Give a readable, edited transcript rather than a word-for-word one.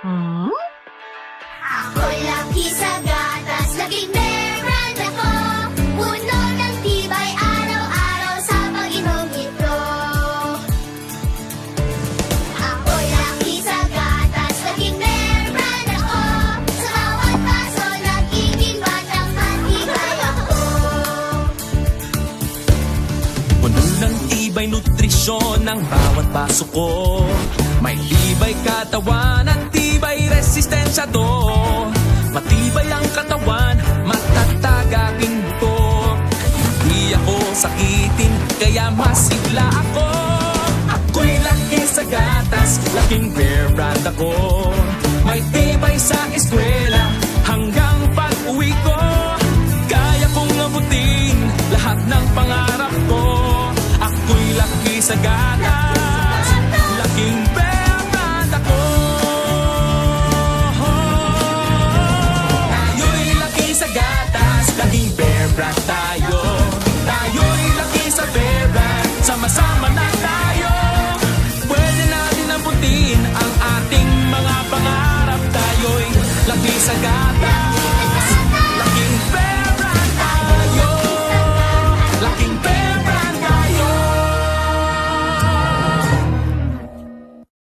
Hmm? Ako'y laki sa gatas, laging meron ako. Puno ng tibay araw-araw sa pag-inom ito. Ako'y laki sa gatas, laging meron ako. Sa bawat baso, nagiging batang matibay ako. Puno ng tibay nutrisyon ang bawat baso ko. May tibay katawan at tibay resistensya to. Matibay ang katawan, matatag aking buto. Hindi ako sakitin, kaya masigla ako. Ako'y laki sa gatas, laking bear brand ako. May tibay sa eskwela, hanggang pag-uwi ko. Kaya kong abutin lahat ng pangarap ko. Ako'y laki sa gatas, laking bear brand ako. Tayo'y laki sa gatas, laking bear brand tayo. Tayo'y laki sa bear brand, sama-sama na tayo. Pwede natin abutin ang ating mga pangarap. Tayo'y laki sa gatas.